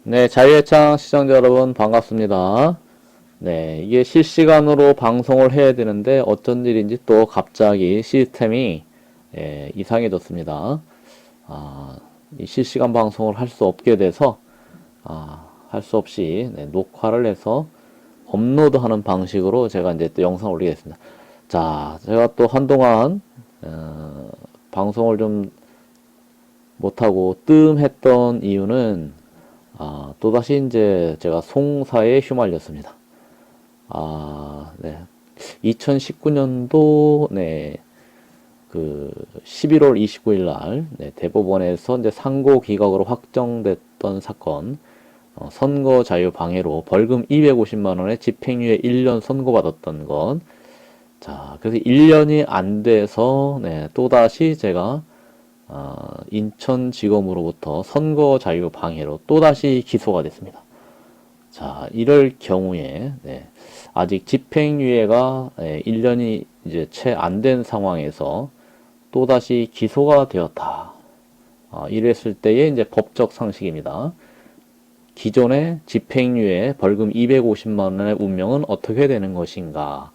네, 자유의 창 시청자 여러분 반갑습니다. 네, 이게 실시간으로 방송을 해야 되는데 어쩐 일인지 또 갑자기 시스템이 이상해졌습니다. 이 실시간 방송을 할 수 없게 돼서 할 수 없이 녹화를 해서 업로드하는 방식으로 제가 이제 또 영상을 올리겠습니다. 자, 제가 또 한동안 방송을 좀 못하고 뜸했던 이유는 또다시 이제 제가 송사에 휘말렸습니다. 네. 2019년도, 그, 11월 29일 날, 대법원에서 이제 상고 기각으로 확정됐던 사건, 선거 자유 방해로 벌금 250만원에 집행유예 1년 선고받았던 것. 자, 그래서 1년이 안 돼서, 또다시 제가 인천지검으로부터 선거 자유 방해로 또다시 기소가 됐습니다. 자, 이럴 경우에 아직 집행유예가 1년이 이제 채 안 된 상황에서 또다시 기소가 되었다. 이랬을 때의 이제 법적 상식입니다. 기존의 집행유예 벌금 250만 원의 운명은 어떻게 되는 것인가?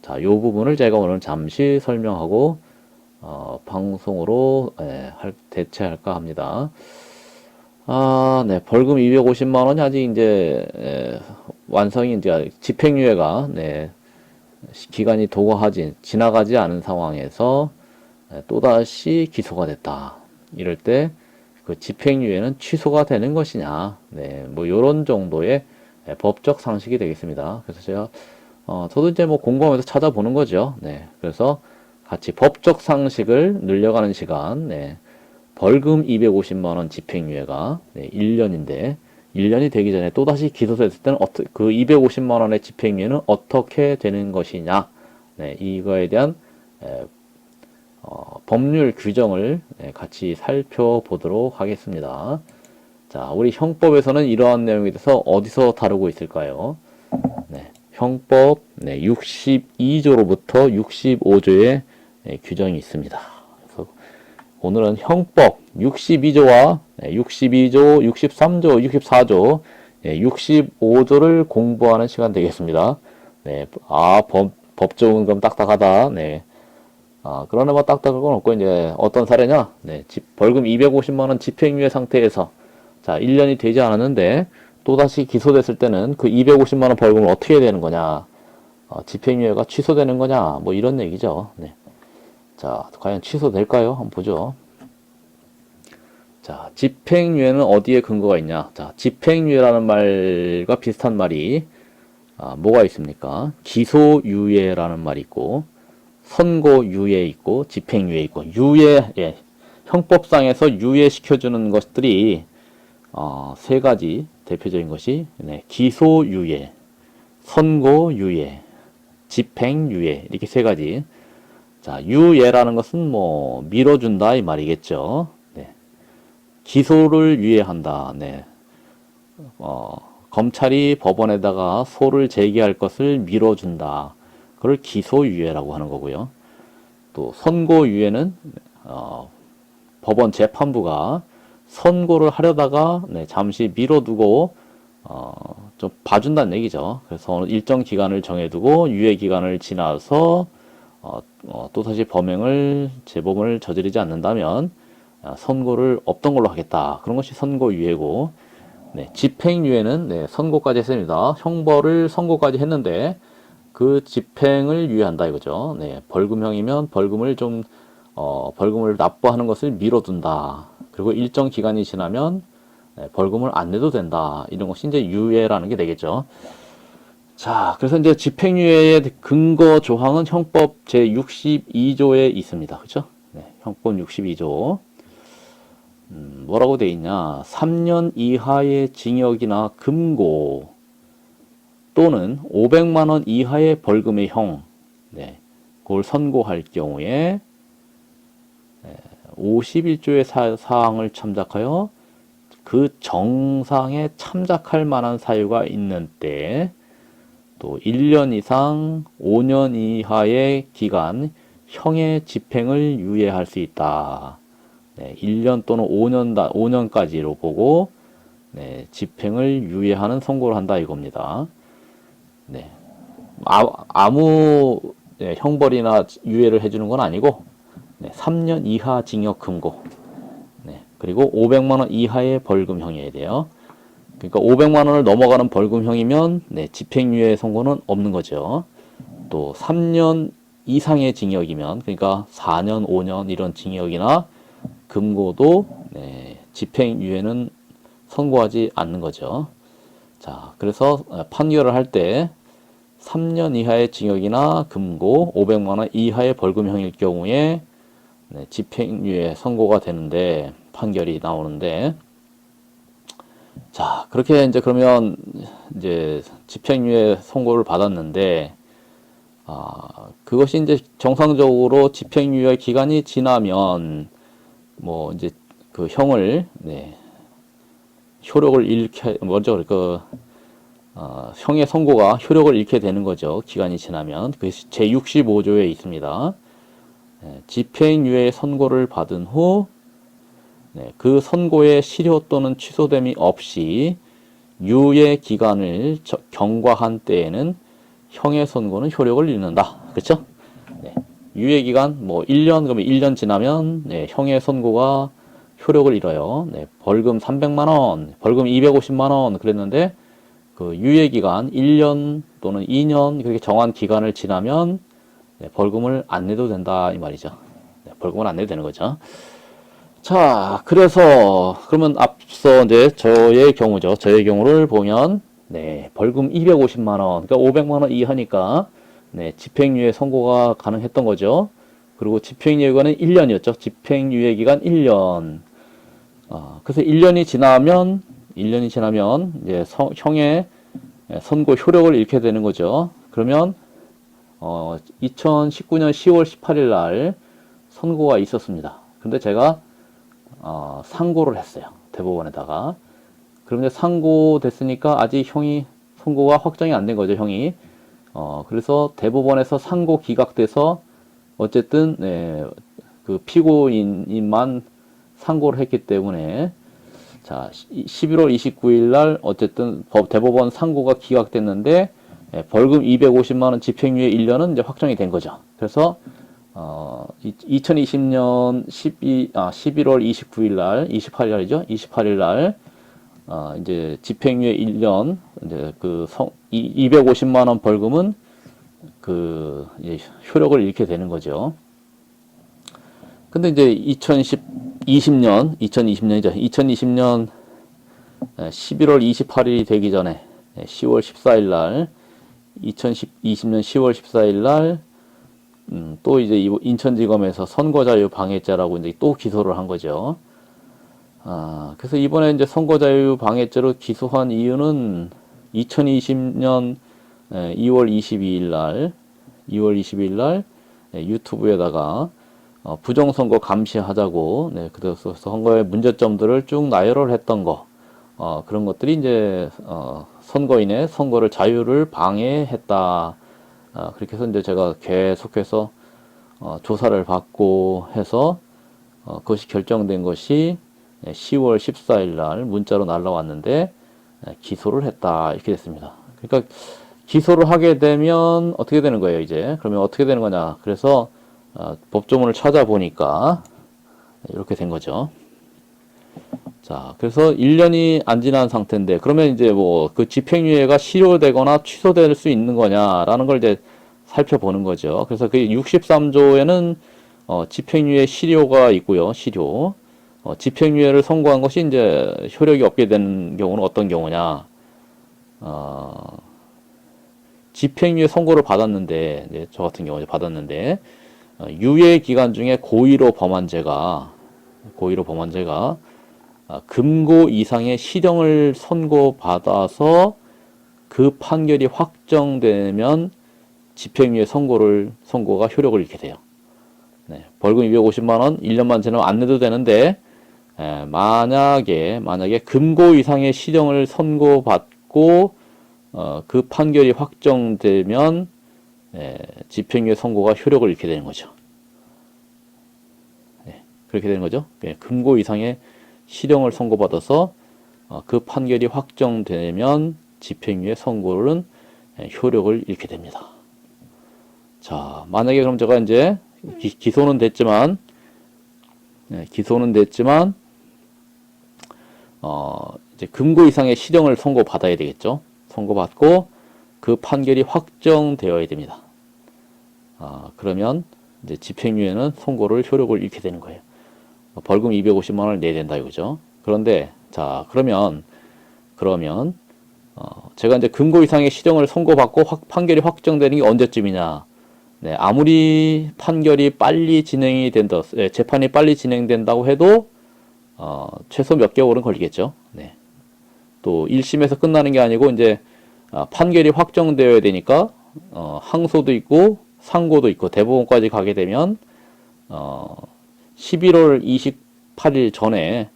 자, 요 부분을 제가 오늘 잠시 설명하고 방송으로 대체할까 합니다. 네. 벌금 250만 원이 아직 이제 완성이 이제 집행유예가 기간이 지나가지 않은 상황에서 또다시 기소가 됐다. 이럴 때 그 집행유예는 취소가 되는 것이냐? 뭐 요런 정도의 법적 상식이 되겠습니다. 그래서 제가 저도 이제 뭐 공부하면서 찾아보는 거죠. 그래서 같이 법적 상식을 늘려가는 시간. 벌금 250만 원 집행유예가 1년인데 1년이 되기 전에 또다시 기소됐을 때는 그 250만 원의 집행유예는 어떻게 되는 것이냐, 이거에 대한 법률 규정을 같이 살펴보도록 하겠습니다. 자, 우리 형법에서는 이러한 내용에 대해서 어디서 다루고 있을까요? 형법 62조로부터 65조의 규정이 있습니다. 그래서 오늘은 형법 62조와 62조, 63조, 64조, 65조를 공부하는 시간 되겠습니다. 법조은 그럼 딱딱하다. 그러나 뭐 딱딱한 건 없고, 이제 어떤 사례냐? 벌금 250만 원 집행유예 상태에서, 자, 1년이 되지 않았는데, 또다시 기소됐을 때는 그 250만 원 벌금을 어떻게 해야 되는 거냐? 집행유예가 취소되는 거냐? 뭐 이런 얘기죠. 자, 과연 취소될까요? 한번 보죠. 자, 집행유예는 어디에 근거가 있냐? 자, 집행유예라는 말과 비슷한 말이 뭐가 있습니까? 기소유예라는 말이 있고, 선고유예 있고, 집행유예 있고, 형법상에서 유예시켜주는 것들이 세 가지 대표적인 것이 기소유예, 선고유예, 집행유예, 이렇게 세 가지. 자, 유예라는 것은 뭐 밀어준다 이 말이겠죠. 기소를 유예한다. 검찰이 법원에다가 소를 제기할 것을 밀어준다. 그걸 기소유예라고 하는 거고요. 또 선고유예는 법원 재판부가 선고를 하려다가 잠시 미뤄두고 좀 봐준다는 얘기죠. 그래서 어느 일정 기간을 정해두고 유예 기간을 지나서 또다시 재범을 저지르지 않는다면 선고를 없던 걸로 하겠다. 그런 것이 선고유예고, 집행유예는 선고까지 했습니다. 형벌을 선고까지 했는데 그 집행을 유예한다 이거죠. 벌금형이면 벌금을 납부하는 것을 미뤄둔다. 그리고 일정 기간이 지나면 벌금을 안 내도 된다. 이런 것이 이제 유예라는 게 되겠죠. 자, 그래서 이제 집행유예의 근거 조항은 형법 제 62조에 있습니다. 그죠? 형법 62조. 뭐라고 돼 있냐? 3년 이하의 징역이나 금고 또는 500만 원 이하의 벌금의 형, 그걸 선고할 경우에 51조의 사항을 참작하여 그 정상에 참작할 만한 사유가 있는 때, 또 1년 이상 5년 이하의 기간 형의 집행을 유예할 수 있다. 1년 또는 5년까지로 보고, 네, 집행을 유예하는 선고를 한다 이겁니다. 네, 아무 네, 형벌이나 유예를 해주는 건 아니고 네, 3년 이하 징역 금고 네, 그리고 500만 원 이하의 벌금형이어야 돼요. 그러니까 500만 원을 넘어가는 벌금형이면 네, 집행유예 선고는 없는 거죠. 또 3년 이상의 징역이면 그러니까 4년, 5년 이런 징역이나 금고도 네, 집행유예는 선고하지 않는 거죠. 자, 그래서 판결을 할 때 3년 이하의 징역이나 금고 500만 원 이하의 벌금형일 경우에 네, 집행유예 선고가 되는데 판결이 나오는데 자, 그렇게 이제 그러면 이제 집행유예 선고를 받았는데 그것이 이제 정상적으로 집행유예 기간이 지나면 뭐 이제 그 형을 네, 효력을 잃게 먼저 그 형의 선고가 효력을 잃게 되는 거죠. 기간이 지나면 그것이 제65조에 있습니다. 네, 집행유예 선고를 받은 후 네, 그 선고의 실효 또는 취소됨이 없이 유예 기간을 경과한 때에는 형의 선고는 효력을 잃는다. 그렇죠? 네, 유예 기간 뭐 1년 그러면 1년 지나면 네, 형의 선고가 효력을 잃어요. 네, 벌금 300만 원, 벌금 250만 원 그랬는데 그 유예 기간 1년 또는 2년 그렇게 정한 기간을 지나면 네, 벌금을 안 내도 된다 이 말이죠. 네, 벌금을 안 내도 되는 거죠. 자, 그래서 그러면 앞서 이제 저의 경우죠. 저의 경우를 보면 네, 벌금 250만 원, 그러니까 500만 원 이하니까 네, 집행유예 선고가 가능했던 거죠. 그리고 집행유예 기간은 1년이었죠. 집행유예 기간 1년. 그래서 1년이 지나면 이제 형의 선고 효력을 잃게 되는 거죠. 그러면 2019년 10월 18일 날 선고가 있었습니다. 근데 제가 상고를 했어요. 대법원에다가. 그러면 상고됐으니까 아직 선고가 확정이 안 된 거죠, 형이. 그래서 대법원에서 상고 기각돼서 어쨌든, 네, 그 피고인만 상고를 했기 때문에, 자, 11월 29일 날 어쨌든 대법원 상고가 기각됐는데, 벌금 250만원 집행유예 1년은 이제 확정이 된 거죠. 그래서, 2020년 11월 29일 날, 28일 날이죠. 28일 날, 이제 집행유예 1년, 이제 250만원 벌금은 이제 효력을 잃게 되는 거죠. 근데 이제 2020년이죠. 2020년 11월 28일이 되기 전에 10월 14일 날, 2020년 10월 14일 날, 또 이제 인천지검에서 선고자유 방해죄라고 이제 또 기소를 한 거죠. 그래서 이번에 이제 선고자유 방해죄로 기소한 이유는 2020년 2월 22일 날 유튜브에다가 부정선거 감시하자고 그래서 선거의 문제점들을 쭉 나열을 했던 거 그런 것들이 이제 선거인의 선거를 자유를 방해했다. 그렇게 해서 이제 제가 계속해서 조사를 받고 해서 그것이 결정된 것이 10월 14일 날 문자로 날라왔는데 기소를 했다 이렇게 됐습니다. 그러니까 기소를 하게 되면 어떻게 되는 거예요 이제? 그러면 어떻게 되는 거냐? 그래서 법조문을 찾아보니까 이렇게 된 거죠. 자, 그래서 1년이 안 지난 상태인데 그러면 이제 뭐 그 집행유예가 실효되거나 취소될 수 있는 거냐라는 걸 이제 살펴보는 거죠. 그래서 그 63조에는 집행유예 실효가 있고요. 실효. 집행유예를 선고한 것이 이제 효력이 없게 되는 경우는 어떤 경우냐? 집행유예 선고를 받았는데, 네, 저 같은 경우에 받았는데, 유예 기간 중에 고의로 범한 죄가 금고 이상의 실형을 선고받아서 그 판결이 확정되면 집행유예 선고가 효력을 잃게 돼요. 네, 벌금 250만 원 1년만 지나면 안 내도 되는데 만약에 금고 이상의 실형을 선고받고 그 판결이 확정되면 집행유예 선고가 효력을 잃게 되는 거죠. 네, 그렇게 되는 거죠. 금고 이상의 실형을 선고받아서 그 판결이 확정되면 집행유예 선고는 효력을 잃게 됩니다. 자, 만약에 그럼 제가 이제 기소는 됐지만, 이제 금고 이상의 실형을 선고받아야 되겠죠. 선고받고 그 판결이 확정되어야 됩니다. 그러면 이제 집행유예는 선고를 효력을 잃게 되는 거예요. 벌금 250만 원을 내야 된다 이거죠. 그런데 자, 그러면 제가 이제 금고 이상의 실형을 선고받고 판결이 확정되는 게 언제쯤이냐? 네, 아무리 판결이 빨리 진행이 된다, 재판이 빨리 진행된다고 해도 최소 몇 개월은 걸리겠죠. 네. 또 1심에서 끝나는 게 아니고 이제 판결이 확정되어야 되니까 항소도 있고 상고도 있고 대법원까지 가게 되면 11월 28일 전에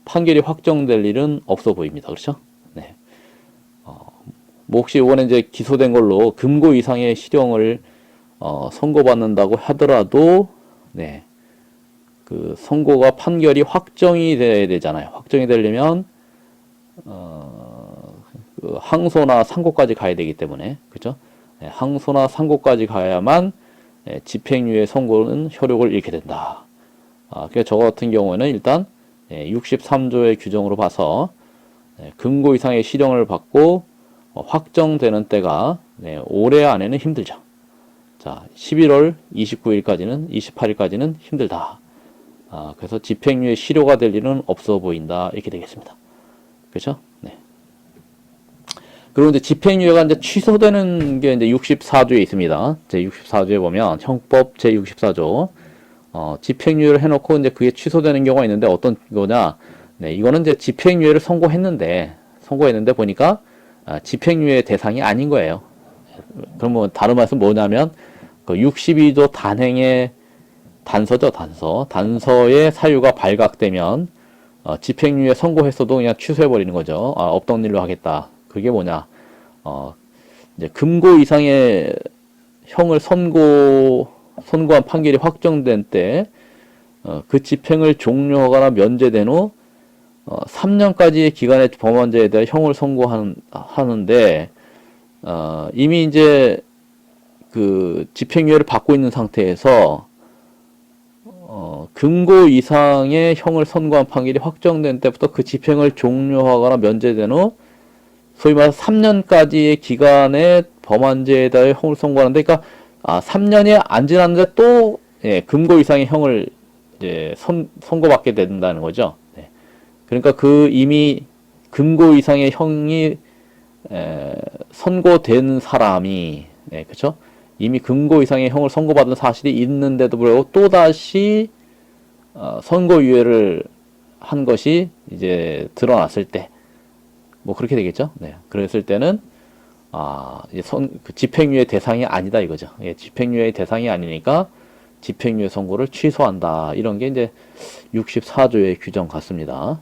판결이 확정될 일은 없어 보입니다. 그렇죠? 네. 뭐 혹시 이번에 이제 기소된 걸로 금고 이상의 실형을 선고받는다고 하더라도 네. 그 선고가 판결이 확정이 돼야 되잖아요. 확정이 되려면 그 항소나 상고까지 가야 되기 때문에 그죠? 네, 항소나 상고까지 가야만 집행유예 선고는 효력을 잃게 된다. 그래서 저 같은 경우에는 일단 63조의 규정으로 봐서 금고 이상의 실형을 받고 확정되는 때가 올해 안에는 힘들죠. 자, 11월 29일까지는 28일까지는 힘들다. 그래서 집행유예 실효가 될 일은 없어 보인다. 이렇게 되겠습니다. 그렇죠? 네. 그리고 이제 집행유예가 이제 취소되는 게 이제 64조에 있습니다. 제 64조에 보면 형법 제 64조 집행유예를 해놓고 이제 그게 취소되는 경우가 있는데 어떤 거냐? 네, 이거는 이제 집행유예를 선고했는데 보니까 집행유예 대상이 아닌 거예요. 그러면 다른 말씀 뭐냐면 그 62조 단행의 단서죠, 단서의 사유가 발각되면 집행유예 선고했어도 그냥 취소해버리는 거죠. 없던 일로 하겠다. 그게 뭐냐? 이제 금고 이상의 형을 선고한 판결이 확정된 때, 그 집행을 종료하거나 면제된 후 3년까지의 기간의 범죄에 대해 형을 선고하는데 이미 이제 그 집행유예를 받고 있는 상태에서 금고 이상의 형을 선고한 판결이 확정된 때부터 그 집행을 종료하거나 면제된 후 소위 말해서 3년까지의 기간의 범죄에 대해 형을 선고하는데, 그러니까 3년이 안 지났는데 또 금고 이상의 형을 이제 선고받게 된다는 거죠. 네. 그러니까 그 이미 금고 이상의 형이 선고된 사람이 그렇죠? 이미 금고 이상의 형을 선고받은 사실이 있는데도 불구하고 또다시 선고유예를 한 것이 이제 드러났을 때, 뭐 그렇게 되겠죠. 네. 그랬을 때는 그 집행유예 대상이 아니다 이거죠. 집행유예 대상이 아니니까 집행유예 선고를 취소한다. 이런 게 이제 64조의 규정 같습니다.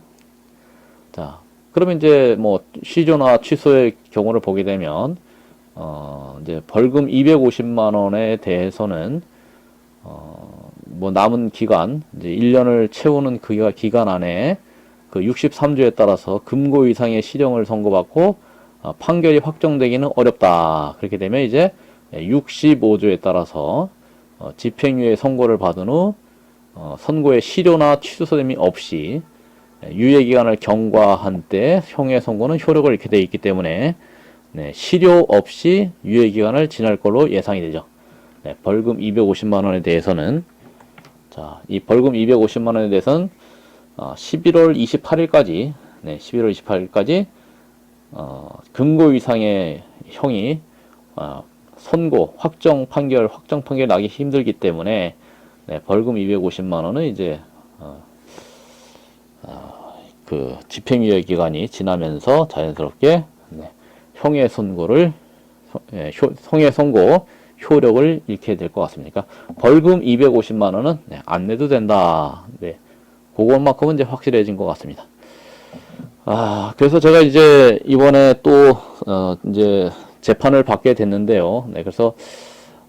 자, 그러면 이제 뭐 시조나 취소의 경우를 보게 되면 이제 벌금 250만 원에 대해서는 뭐 남은 기간 이제 1년을 채우는 그 기간 안에 그 63조에 따라서 금고 이상의 실형을 선고받고 판결이 확정되기는 어렵다. 그렇게 되면 이제 65조에 따라서 집행유예 선고를 받은 후 선고의 실효나 취소됨이 없이 유예기간을 경과한 때 형의 선고는 효력을 잃게 되어 있기 때문에 실효 없이 유예기간을 지날 걸로 예상이 되죠. 벌금 250만 원에 대해서는 자, 이 벌금 250만 원에 대해서는 11월 28일까지 11월 28일까지 금고 이상의 형이 선고 확정 판결 나기 힘들기 때문에 벌금 250만 원은 이제 그 집행유예 기간이 지나면서 자연스럽게 형의 선고를 형의 선고 효력을 잃게 될 것 같습니다. 벌금 250만 원은 안 내도 된다. 그것만큼은 이제 확실해진 것 같습니다. 그래서 제가 이제 이번에 또 이제 재판을 받게 됐는데요. 그래서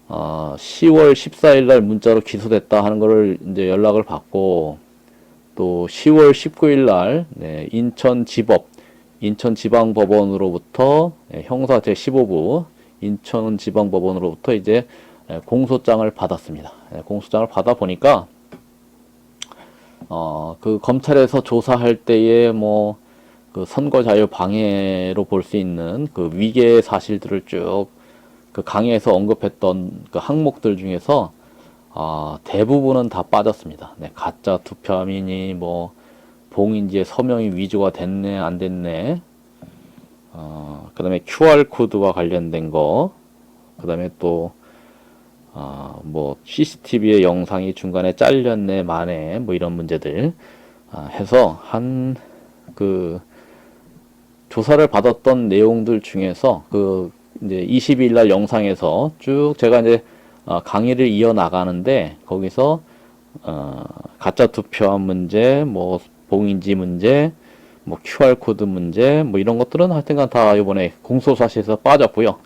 10월 14일 날 문자로 기소됐다 하는 거를 이제 연락을 받고 또 또 10월 19일 날 네, 인천지방법원으로부터 형사 제15부 인천지방법원으로부터 이제 공소장을 받았습니다. 공소장을 받아 보니까 그 검찰에서 조사할 때에 뭐 그 선거 자유 방해로 볼 수 있는 그 위계 사실들을 쭉 그 강의에서 언급했던 그 항목들 중에서 대부분은 다 빠졌습니다. 네, 가짜 투표함이니 뭐 봉인지에 서명이 위조가 됐네 안 됐네, 그 다음에 QR코드와 관련된 거, 그 다음에 또 뭐 CCTV의 영상이 중간에 잘렸네 마네 뭐 이런 문제들 해서 한 그 조사를 받았던 내용들 중에서 그 이제 22일 날 영상에서 쭉 제가 이제 강의를 이어 나가는데 거기서 가짜 투표함 문제, 뭐 봉인지 문제, 뭐 QR코드 문제, 뭐 이런 것들은 하여튼간 다 이번에 공소사실에서 빠졌고요.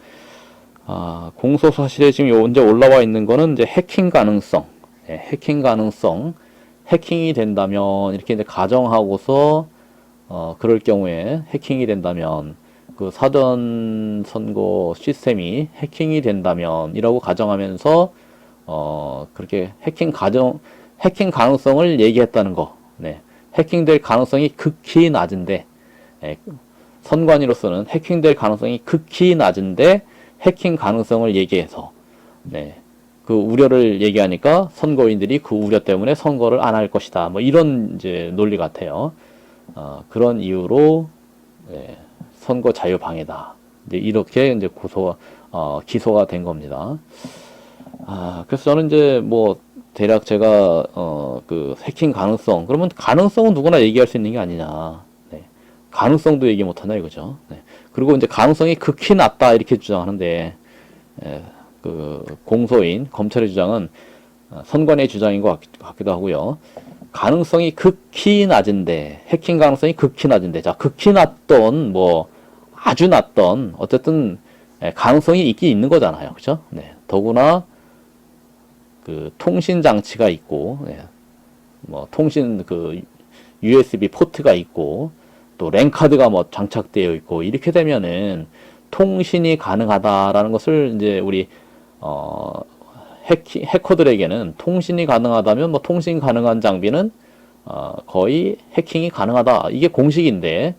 공소사실에 지금 현재 올라와 있는 거는 이제 해킹 가능성, 해킹이 된다면 이렇게 이제 가정하고서 그럴 경우에 해킹이 된다면 그 사전 선거 시스템이 해킹이 된다면 이라고 가정하면서 그렇게 해킹 가능성을 얘기했다는 거. 네. 해킹될 가능성이 극히 낮은데, 선관위로서는 해킹될 가능성이 극히 낮은데 해킹 가능성을 얘기해서, 네, 그 우려를 얘기하니까 선거인들이 그 우려 때문에 선거를 안 할 것이다. 뭐 이런 이제 논리 같아요. 그런 이유로 선거 자유 방해다. 이렇게 이제 기소가 된 겁니다. 그래서 저는 이제 뭐 대략 제가 그 해킹 가능성, 그러면 가능성은 누구나 얘기할 수 있는 게 아니냐. 네. 가능성도 얘기 못 하나 이거죠. 네. 그리고 이제 가능성이 극히 낮다 이렇게 주장하는데, 그 공소인 검찰의 주장은 선관위의 주장인 것 같기도 하고요. 가능성이 극히 낮은데, 해킹 가능성이 극히 낮은데, 자, 극히 낮던 뭐 아주 낮던 어쨌든 가능성이 있긴 있는 거잖아요. 그죠? 네. 더구나 그 통신 장치가 있고, 뭐 통신 그 USB 포트가 있고, 또 랜카드가 뭐 장착되어 있고, 이렇게 되면은 통신이 가능하다라는 것을 이제 우리 해커들에게는 통신이 가능하다면 뭐 통신 가능한 장비는 거의 해킹이 가능하다. 이게 공식인데,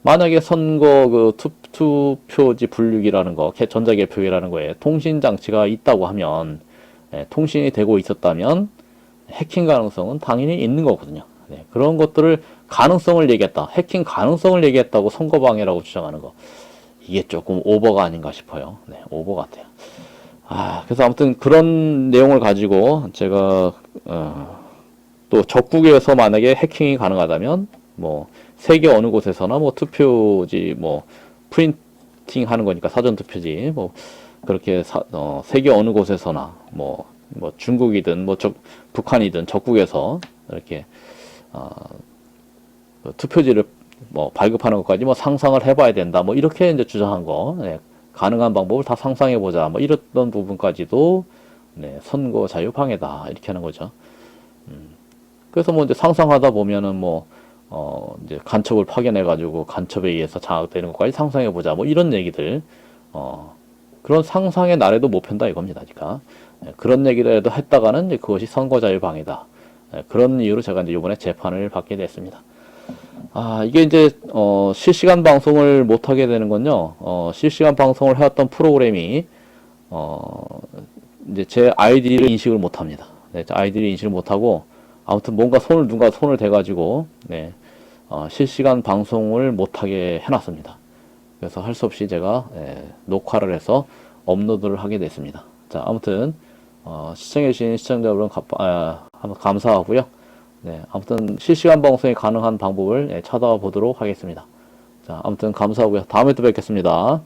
만약에 선거 그 투표지 분류기라는 거, 전자개표기라는 거에 통신 장치가 있다고 하면, 통신이 되고 있었다면 해킹 가능성은 당연히 있는 거거든요. 네, 그런 것들을 가능성을 얘기했다. 해킹 가능성을 얘기했다고 선거방해라고 주장하는 거. 이게 조금 오버가 아닌가 싶어요. 네, 오버 같아요. 그래서 아무튼 그런 내용을 가지고 제가 또 적국에서 만약에 해킹이 가능하다면 뭐 세계 어느 곳에서나 뭐 투표지 뭐 프린팅 하는 거니까 사전 투표지 뭐 그렇게 세계 어느 곳에서나 뭐 중국이든 뭐 북한이든 적국에서 이렇게 투표지를 뭐 발급하는 것까지 뭐 상상을 해봐야 된다. 뭐 이렇게 이제 주장한 거, 가능한 방법을 다 상상해 보자. 뭐 이랬던 부분까지도 선거 자유 방해다 이렇게 하는 거죠. 그래서 뭐 이제 상상하다 보면은 뭐 이제 간첩을 파견해 가지고 간첩에 의해서 장악되는 것까지 상상해 보자. 뭐 이런 얘기들, 그런 상상의 날에도 못 편다 이겁니다. 그러니까 그런 얘기를 했다가는 이제 그것이 선거 자유 방해다. 그런 이유로 제가 이제 이번에 재판을 받게 됐습니다. 이게 이제 실시간 방송을 못 하게 되는 건요. 실시간 방송을 해왔던 프로그램이 이제 제 아이디를 인식을 못 합니다. 제 아이디를 인식을 못 하고 아무튼 뭔가 누가 손을 대가지고 실시간 방송을 못 하게 해놨습니다. 그래서 할 수 없이 제가 녹화를 해서 업로드를 하게 됐습니다. 자, 아무튼 시청해주신 시청자 여러분 감사하고요. 네, 아무튼 실시간 방송이 가능한 방법을 찾아보도록 하겠습니다. 자, 아무튼 감사하고요. 다음에 또 뵙겠습니다.